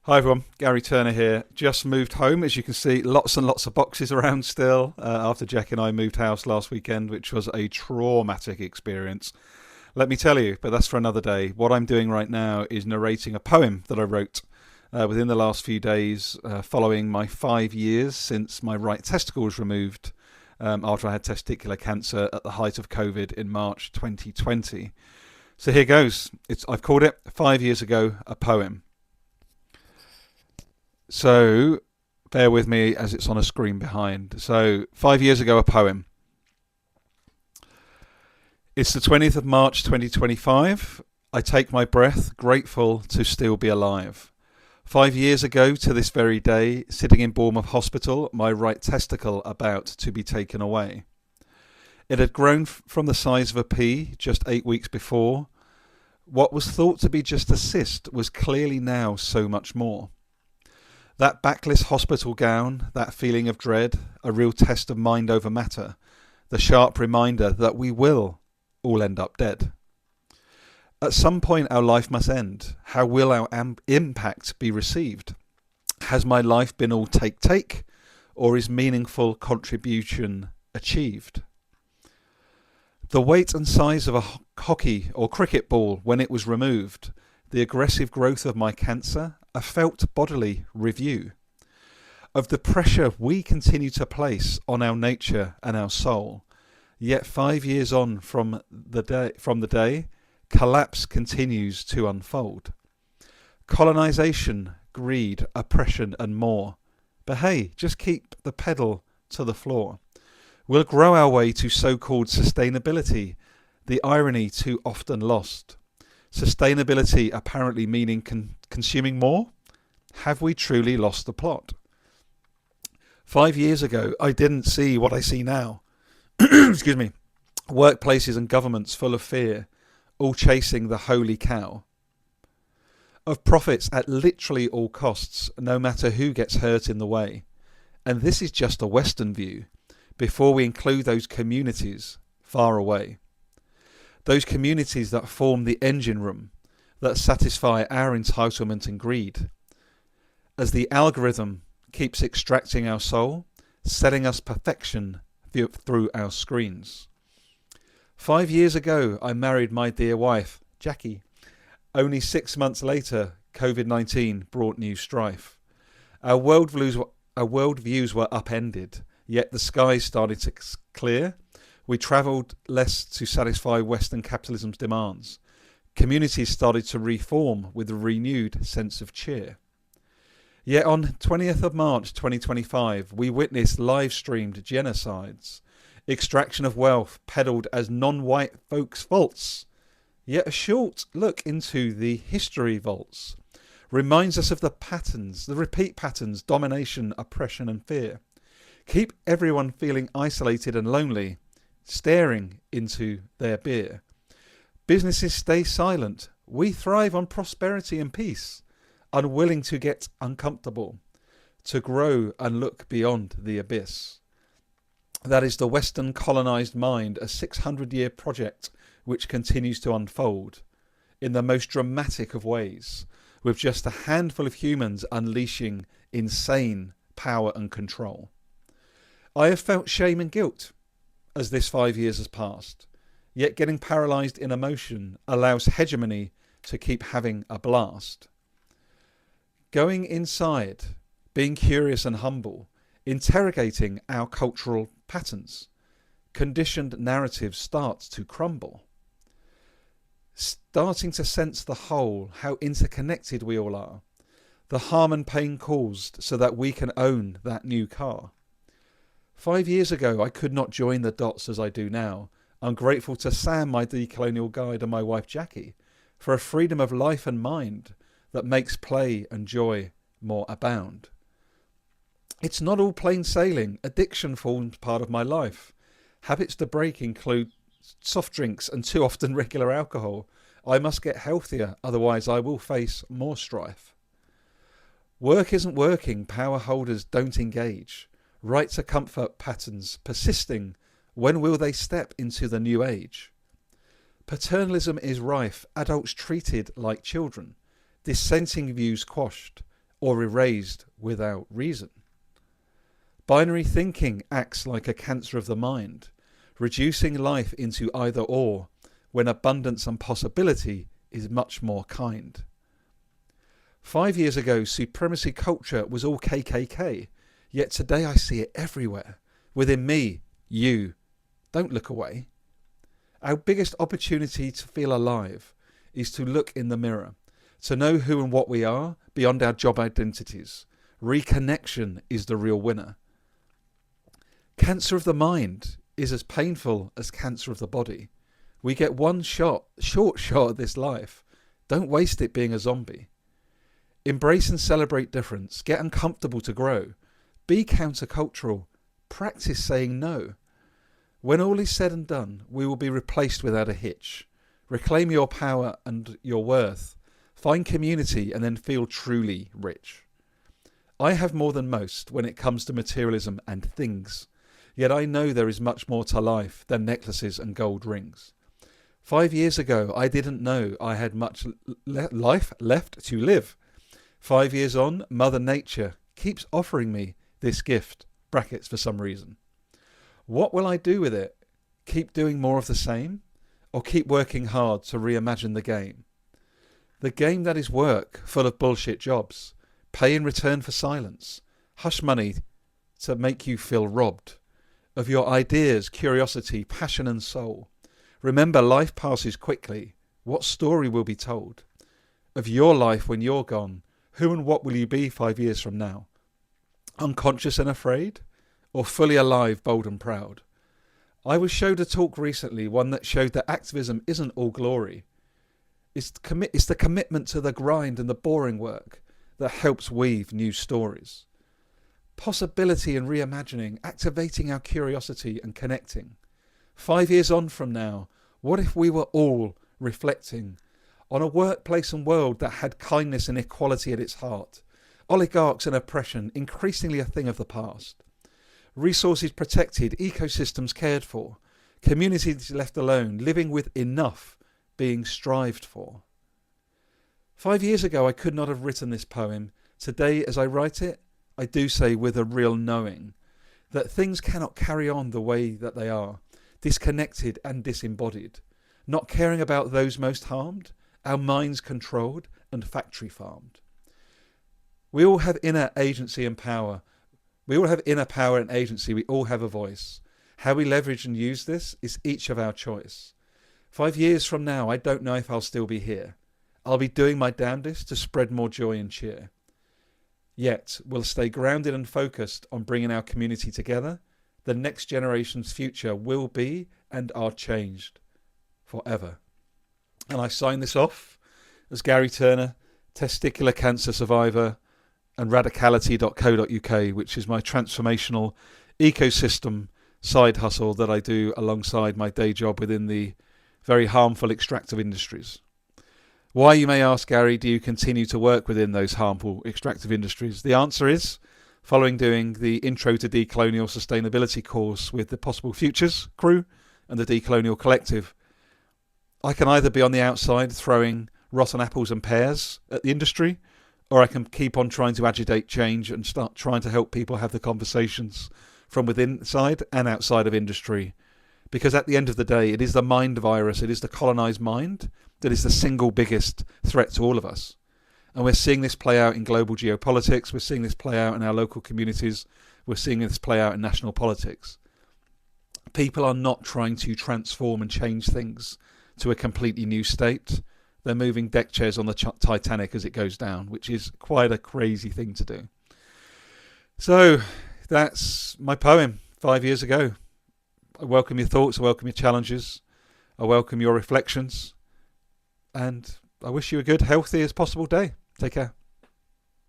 Hi everyone, Gary Turner here. Just moved home. As you can see, lots and lots of boxes around still after Jack and I moved house last weekend, which was a traumatic experience. Let me tell you, but that's for another day. What I'm doing right now is narrating a poem that I wrote within the last few days following my 5 years since my right testicle was removed after I had testicular cancer at the height of COVID in March 2020. So here goes. I've called it 5 years ago, a poem. So, bear with me as it's on a screen behind. So, 5 years ago, a poem. It's the 20th of March 2025. I take my breath, grateful to still be alive. 5 years ago to this very day, sitting in Bournemouth Hospital, my right testicle about to be taken away. It had grown from the size of a pea just 8 weeks before. What was thought to be just a cyst was clearly now so much more. That backless hospital gown, that feeling of dread, a real test of mind over matter, the sharp reminder that we will all end up dead. At some point our life must end. How will our impact be received? Has my life been all take, or is meaningful contribution achieved? The weight and size of a hockey or cricket ball when it was removed, the aggressive growth of my cancer, a felt bodily review of the pressure we continue to place on our nature and our soul. Yet 5 years on from the day, collapse continues to unfold. Colonization, greed, oppression and more. But hey, just keep the pedal to the floor. We'll grow our way to so-called sustainability, the irony too often lost. Sustainability apparently meaning consuming more? Have we truly lost the plot? 5 years ago, I didn't see what I see now. Excuse me. Workplaces and governments full of fear, all chasing the holy cow. Of profits at literally all costs, no matter who gets hurt in the way. And this is just a Western view, before we include those communities far away. Those communities that form the engine room, that satisfy our entitlement and greed. As the algorithm keeps extracting our soul, selling us perfection through our screens. 5 years ago, I married my dear wife, Jackie. Only 6 months later, COVID-19 brought new strife. Our worldviews were upended, yet the skies started to clear. We travelled less to satisfy Western capitalism's demands. Communities started to reform with a renewed sense of cheer. Yet on 20th of March 2025, we witnessed live-streamed genocides, extraction of wealth peddled as non-white folks' faults. Yet a short look into the history vaults reminds us of the patterns, the repeat patterns, domination, oppression and fear. Keep everyone feeling isolated and lonely, staring into their beer. Businesses stay silent. We thrive on prosperity and peace, unwilling to get uncomfortable, to grow and look beyond the abyss. That is the Western colonized mind, a 600-year project which continues to unfold in the most dramatic of ways, with just a handful of humans unleashing insane power and control. I have felt shame and guilt as this 5 years has passed, yet getting paralysed in emotion allows hegemony to keep having a blast. Going inside, being curious and humble, interrogating our cultural patterns, conditioned narratives start to crumble. Starting to sense the whole, how interconnected we all are, the harm and pain caused so that we can own that new car. 5 years ago, I could not join the dots as I do now. I'm grateful to Sam, my decolonial guide, and my wife Jackie, for a freedom of life and mind that makes play and joy more abound. It's not all plain sailing. Addiction forms part of my life. Habits to break include soft drinks and too often regular alcohol. I must get healthier, otherwise I will face more strife. Work isn't working, power holders don't engage. Right to comfort patterns persisting, when will they step into the new age? Paternalism is rife, adults treated like children, dissenting views quashed, or erased without reason. Binary thinking acts like a cancer of the mind, reducing life into either or, when abundance and possibility is much more kind. 5 years ago, supremacy culture was all KKK, yet today I see it everywhere. Within me, you. Don't look away. Our biggest opportunity to feel alive is to look in the mirror, to know who and what we are beyond our job identities. Reconnection is the real winner. Cancer of the mind is as painful as cancer of the body. We get one short shot at this life. Don't waste it being a zombie. Embrace and celebrate difference. Get uncomfortable to grow. Be countercultural. Practice saying no. When all is said and done, we will be replaced without a hitch. Reclaim your power and your worth. Find community and then feel truly rich. I have more than most when it comes to materialism and things. Yet I know there is much more to life than necklaces and gold rings. 5 years ago, I didn't know I had much life left to live. 5 years on, Mother Nature keeps offering me this gift, brackets for some reason. What will I do with it? Keep doing more of the same? Or keep working hard to reimagine the game? The game that is work, full of bullshit jobs, pay in return for silence, hush money to make you feel robbed of your ideas, curiosity, passion and soul. Remember, life passes quickly. What story will be told? Of your life when you're gone, who and what will you be 5 years from now? Unconscious and afraid? Or fully alive, bold and proud? I was showed a talk recently, one that showed that activism isn't all glory. It's the commitment to the grind and the boring work that helps weave new stories. Possibility and reimagining, activating our curiosity and connecting. 5 years on from now, what if we were all reflecting on a workplace and world that had kindness and equality at its heart? Oligarchs and oppression, increasingly a thing of the past. Resources protected, ecosystems cared for, communities left alone, living with enough being strived for. 5 years ago, I could not have written this poem. Today, as I write it, I do say with a real knowing that things cannot carry on the way that they are, disconnected and disembodied, not caring about those most harmed, our minds controlled and factory farmed. We all have inner agency and power. We all have inner power and agency. We all have a voice. How we leverage and use this is each of our choice. 5 years from now, I don't know if I'll still be here. I'll be doing my damnedest to spread more joy and cheer. Yet, we'll stay grounded and focused on bringing our community together. The next generation's future will be and are changed forever. And I sign this off as Gary Turner, testicular cancer survivor, and radicality.co.uk, which is my transformational ecosystem side hustle that I do alongside my day job within the very harmful extractive industries. Why, you may ask, Gary, do you continue to work within those harmful extractive industries? The answer is, following doing the Intro to Decolonial Sustainability course with the Possible Futures crew and the Decolonial Collective, I can either be on the outside throwing rotten apples and pears at the industry, or I can keep on trying to agitate change and start trying to help people have the conversations from within inside and outside of industry. Because at the end of the day, it is the mind virus, it is the colonized mind that is the single biggest threat to all of us. And we're seeing this play out in global geopolitics, we're seeing this play out in our local communities, we're seeing this play out in national politics. People are not trying to transform and change things to a completely new state. They're moving deck chairs on the Titanic as it goes down, which is quite a crazy thing to do. So that's my poem 5 years ago. I welcome your thoughts, I welcome your challenges, I welcome your reflections, and I wish you a good, healthy as possible day. Take care.